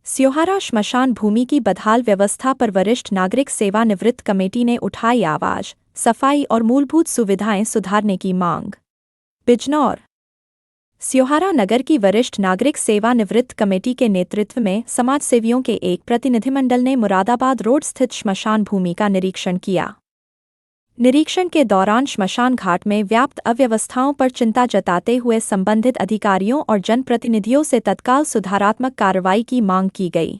स्योहारा श्मशान भूमि की बदहाल व्यवस्था पर वरिष्ठ नागरिक सेवानिवृत्त कमेटी ने उठाई आवाज, सफाई और मूलभूत सुविधाएं सुधारने की मांग। बिजनौर। स्योहारा नगर की वरिष्ठ नागरिक सेवानिवृत्त कमेटी के नेतृत्व में समाजसेवियों के एक प्रतिनिधिमंडल ने मुरादाबाद रोड स्थित श्मशान भूमि का निरीक्षण किया। निरीक्षण के दौरान श्मशान घाट में व्याप्त अव्यवस्थाओं पर चिंता जताते हुए संबंधित अधिकारियों और जनप्रतिनिधियों से तत्काल सुधारात्मक कार्रवाई की मांग की गई।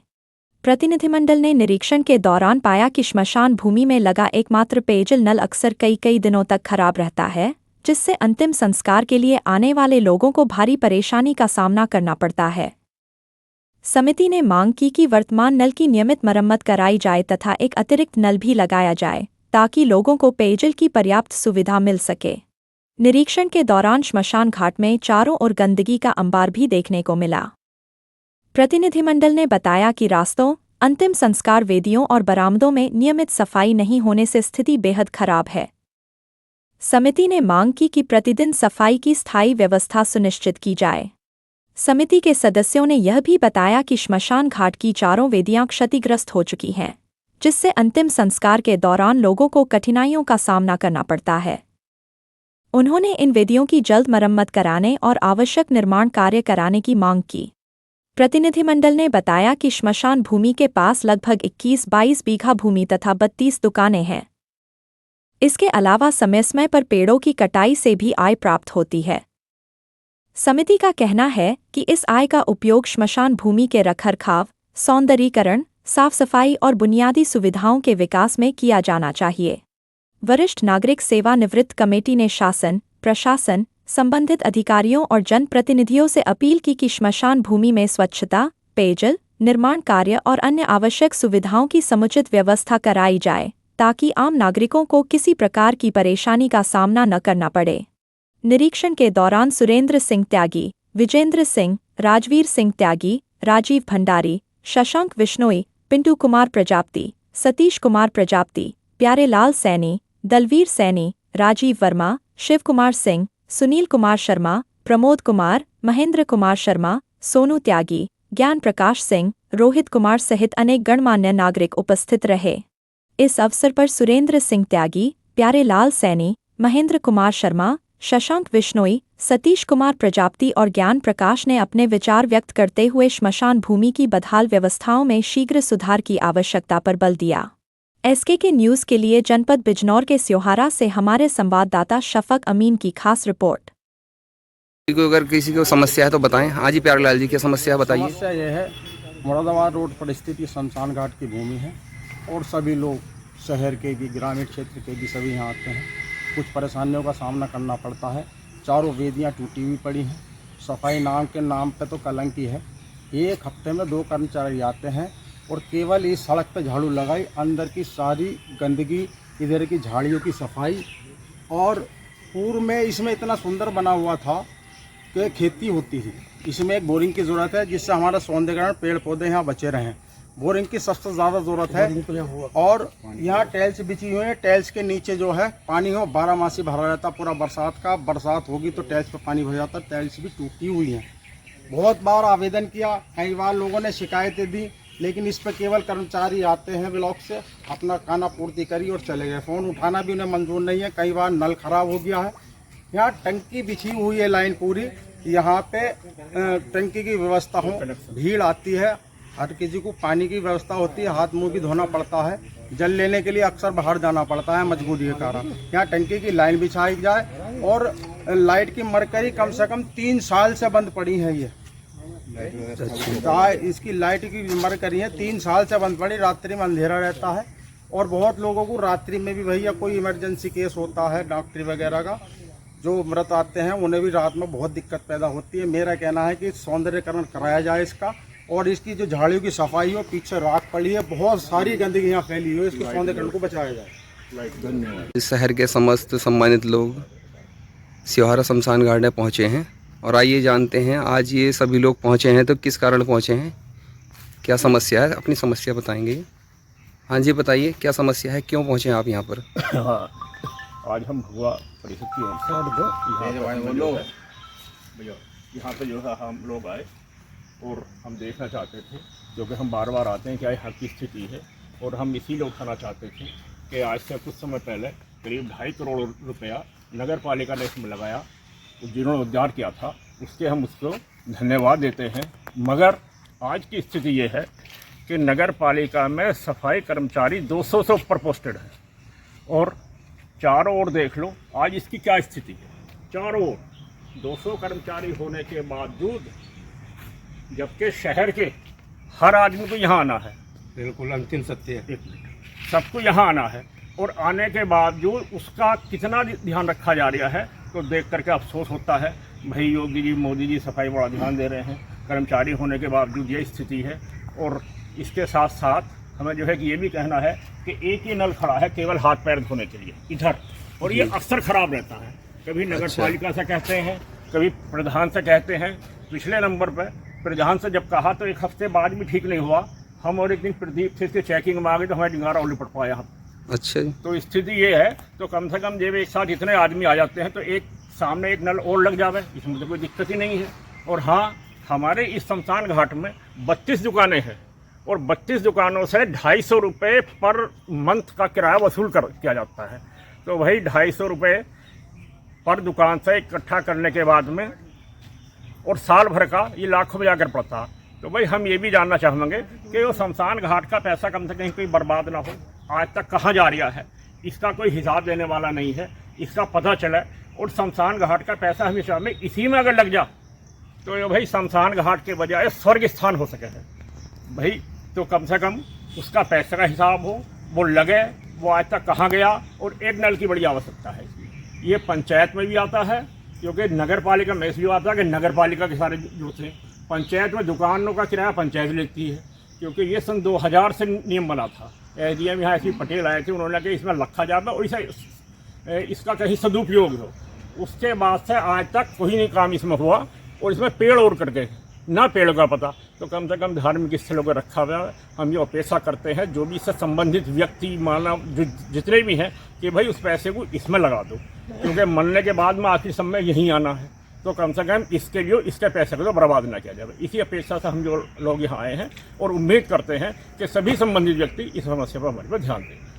प्रतिनिधिमंडल ने निरीक्षण के दौरान पाया कि श्मशान भूमि में लगा एकमात्र पेयजल नल अक्सर कई दिनों तक खराब रहता है, जिससे अंतिम संस्कार के लिए आने वाले लोगों को भारी परेशानी का सामना करना पड़ता है। समिति ने मांग की कि वर्तमान नल की नियमित मरम्मत कराई जाए तथा एक अतिरिक्त नल भी लगाया जाए, ताकि लोगों को पेयजल की पर्याप्त सुविधा मिल सके। निरीक्षण के दौरान श्मशान घाट में चारों ओर गंदगी का अंबार भी देखने को मिला। प्रतिनिधिमंडल ने बताया कि रास्तों, अंतिम संस्कार वेदियों और बरामदों में नियमित सफाई नहीं होने से स्थिति बेहद खराब है। समिति ने मांग की कि प्रतिदिन सफाई की स्थायी व्यवस्था सुनिश्चित की जाए। समिति के सदस्यों ने यह भी बताया कि श्मशान घाट की चारों वेदियां क्षतिग्रस्त हो चुकी हैं, जिससे अंतिम संस्कार के दौरान लोगों को कठिनाइयों का सामना करना पड़ता है। उन्होंने इन वेदियों की जल्द मरम्मत कराने और आवश्यक निर्माण कार्य कराने की मांग की। प्रतिनिधिमंडल ने बताया कि श्मशान भूमि के पास लगभग 21-22 बीघा भूमि तथा 32 दुकानें हैं। इसके अलावा समय पर पेड़ों की कटाई से भी आय प्राप्त होती है। समिति का कहना है कि इस आय का उपयोग श्मशान भूमि के रखरखाव, सौंदर्यीकरण, साफ सफाई और बुनियादी सुविधाओं के विकास में किया जाना चाहिए। वरिष्ठ नागरिक सेवानिवृत्त कमेटी ने शासन, प्रशासन, संबंधित अधिकारियों और जनप्रतिनिधियों से अपील की कि श्मशान भूमि में स्वच्छता, पेयजल, निर्माण कार्य और अन्य आवश्यक सुविधाओं की समुचित व्यवस्था कराई जाए, ताकि आम नागरिकों को किसी प्रकार की परेशानी का सामना न करना पड़े। निरीक्षण के दौरान सुरेंद्र सिंह त्यागी, विजेंद्र सिंह, राजवीर सिंह त्यागी, राजीव भंडारी, शशांक विश्नोई, पिंटू कुमार प्रजापति, सतीश कुमार प्रजापति, प्यारेलाल सैनी, दलवीर सैनी, राजीव वर्मा, शिव कुमार सिंह, सुनील कुमार शर्मा, प्रमोद कुमार, महेंद्र कुमार शर्मा, सोनू त्यागी, ज्ञान प्रकाश सिंह, रोहित कुमार सहित अनेक गणमान्य नागरिक उपस्थित रहे। इस अवसर पर सुरेंद्र सिंह त्यागी, प्यारेलाल सैनी, महेंद्र कुमार शर्मा, शशांक विश्नोई, सतीश कुमार प्रजापति और ज्ञान प्रकाश ने अपने विचार व्यक्त करते हुए श्मशान भूमि की बदहाल व्यवस्थाओं में शीघ्र सुधार की आवश्यकता पर बल दिया। SKK न्यूज़ के लिए जनपद बिजनौर के स्योहारा से हमारे संवाददाता शफक अमीन की खास रिपोर्ट। अगर किसी को समस्या है तो बताएं। हाँ जी प्यारेलाल जी, क्या समस्या है बताइए। समस्या यह है, मुरादाबाद रोड पर स्थित शमशान घाट की भूमि है और सभी लोग शहर के भी, ग्रामीण क्षेत्र के भी सभी यहाँ आते हैं। कुछ परेशानियों का सामना करना पड़ता है। चारों वेदियाँ टूटी हुई पड़ी हैं। सफाई नाम के नाम पे तो कलंकी है। एक हफ्ते में 2 कर्मचारी आते हैं और केवल इस सड़क पे झाड़ू लगाई, अंदर की सारी गंदगी, इधर की झाड़ियों की सफाई। और पूर्व में इसमें इतना सुंदर बना हुआ था कि खेती होती थी। इसमें एक बोरिंग की ज़रूरत है, जिससे हमारा सौंदर्यीकरण, पेड़ पौधे यहाँ बचे रहें। बोरिंग की सबसे ज़्यादा ज़रूरत है। और यहाँ टाइल्स बिछी हुई है। टाइल्स के नीचे जो है पानी हो 12 मासी भरा रहता। पूरा बरसात होगी तो टाइल्स पर पानी भर जाता। टाइल्स भी टूटी हुई हैं। बहुत बार आवेदन किया, कई बार लोगों ने शिकायतें दी, लेकिन इस पर केवल कर्मचारी आते हैं ब्लॉक से, अपना खाना पूर्ति करी और चले गए। फ़ोन उठाना भी उन्हें मंजूर नहीं है। कई बार नल खराब हो गया है। यहाँ टंकी बिछी हुई है लाइन पूरी। यहाँ पे टंकी की व्यवस्था हो, भीड़ आती है, हर किसी को पानी की व्यवस्था होती है, हाथ मुंह भी धोना पड़ता है। जल लेने के लिए अक्सर बाहर जाना पड़ता है मजबूरी के कारण। यहाँ टंकी की लाइन बिछाई जाए। और लाइट की मरकरी कम से कम 3 साल से बंद पड़ी है। ये इसकी लाइट की मरकरी है 3 साल से बंद पड़ी। रात्रि में अंधेरा रहता है और बहुत लोगों को रात्रि में भी भैया कोई इमरजेंसी केस होता है, डॉक्टरी वगैरह का, जो मृत आते हैं, उन्हें भी रात में बहुत दिक्कत पैदा होती है। मेरा कहना है कि सौंदर्यीकरण कराया जाए इसका, और इसकी जो झाड़ियों की सफाई हो, पीछे राख पड़ी है, बहुत सारी गंदगी यहाँ फैली हो, इसको सौंदर्यीकरण को बचाया जाए। धन्यवाद। शहर के समस्त सम्मानित लोग स्योहारा शमशान घाट में पहुँचे हैं और आइए जानते हैं आज ये सभी लोग पहुँचे हैं तो किस कारण पहुँचे हैं, क्या समस्या है, अपनी समस्या बताएंगे। हाँ जी बताइए, क्या समस्या है, क्यों पहुँचे हैं आप यहाँ पर। आज हम भगवा परिषद की ओर से यहाँ पे जो है हम लोग आए और हम देखना चाहते थे, क्योंकि हम बार बार आते हैं क्या यहाँ की स्थिति है, और हम इसीलिए उठाना चाहते थे कि आज से कुछ समय पहले करीब 2.5 करोड़ रुपया नगर पालिका ने इसमें लगाया, जिन्होंने उद्धार किया था, उसके हम उसको धन्यवाद देते हैं। मगर आज की स्थिति ये है कि नगर पालिका में सफाई कर्मचारी 200 से ऊपर पोस्टेड है, और चारों ओर देख लो आज इसकी क्या स्थिति है। चारों ओर 200 कर्मचारी होने के बावजूद, जबकि शहर के हर आदमी को यहाँ आना है, बिल्कुल अंतिम सत्य है, सबको यहाँ आना है, और आने के बावजूद उसका कितना ध्यान रखा जा रहा है तो देख करके अफसोस होता है। भाई योगी जी, मोदी जी सफाई बड़ा ध्यान दे रहे हैं, कर्मचारी होने के बावजूद ये स्थिति है। और इसके साथ साथ हमें जो है कि ये भी कहना है कि एक ही नल खड़ा है केवल हाथ पैर धोने के लिए इधर, और ये अक्सर ख़राब रहता है। कभी नगर पालिका से कहते हैं, कभी प्रधान से कहते हैं। पिछले नंबर पर प्रधान से जब कहा तो 1 हफ्ते बाद भी ठीक नहीं हुआ। हम और एक दिन प्रदीप थे, इसके चेकिंग में आ गए तो हमें डिंगारा और लिपट पाया। अच्छा जी। तो स्थिति ये है, तो कम से कम जब एक साथ इतने आदमी आ जाते हैं तो एक सामने एक नल और लग जावे, इसमें तो कोई दिक्कत ही नहीं है। और हाँ, हमारे इस शमशान घाट में 32 दुकानें हैं, और 32 दुकानों से 250 रुपये पर मंथ का किराया वसूल किया जाता है। तो वही 250 रुपये पर दुकान से इकट्ठा करने के बाद में, और साल भर का ये लाखों में जाकर पड़ता। तो भाई हम ये भी जानना चाहेंगे कि वो शमशान घाट का पैसा कम से कहीं कोई बर्बाद ना हो, आज तक कहाँ जा रहा है, इसका कोई हिसाब देने वाला नहीं है, इसका पता चले। और शमशान घाट का पैसा हमेशा में इसी में अगर लग जा तो ये भाई शमशान घाट के बजाय स्वर्ग स्थान हो सके है भाई। तो कम से कम उसका पैसे का हिसाब हो, वो लगे, वो आज तक कहाँ गया। और एक नल की बड़ी आवश्यकता है इसमें, ये पंचायत में भी आता है, क्योंकि नगर पालिका में इसलिए आता है कि नगर पालिका के सारे जुड़ते हैं। पंचायत में दुकानों का किराया पंचायत लेती है, क्योंकि ये सन 2000 से नियम बना था। एडीएम यहाँ ऐसी पटेल आए थे, उन्होंने कहा इसमें रखा जाता और इसका कहीं सदुपयोग हो। उसके बाद से आज तक कोई नहीं काम इसमें हुआ, और इसमें पेड़ और कट गए, ना पेड़ का पता। तो कम से कम धार्मिक स्थलों को रखा हुआ है। हम ये अपेक्षा करते हैं जो भी इससे संबंधित व्यक्ति, मानव जितने भी हैं, कि भाई उस पैसे को इसमें लगा दो, क्योंकि मरने के बाद में आखिरी समय यहीं आना है। तो कम से कम इसके लिए इसके पैसे को तो बर्बाद ना किया जाए। इसी अपेक्षा से हम जो लोग यहाँ आए हैं, और उम्मीद करते हैं कि सभी संबंधित व्यक्ति इस समस्या पर हमारे पर ध्यान दें।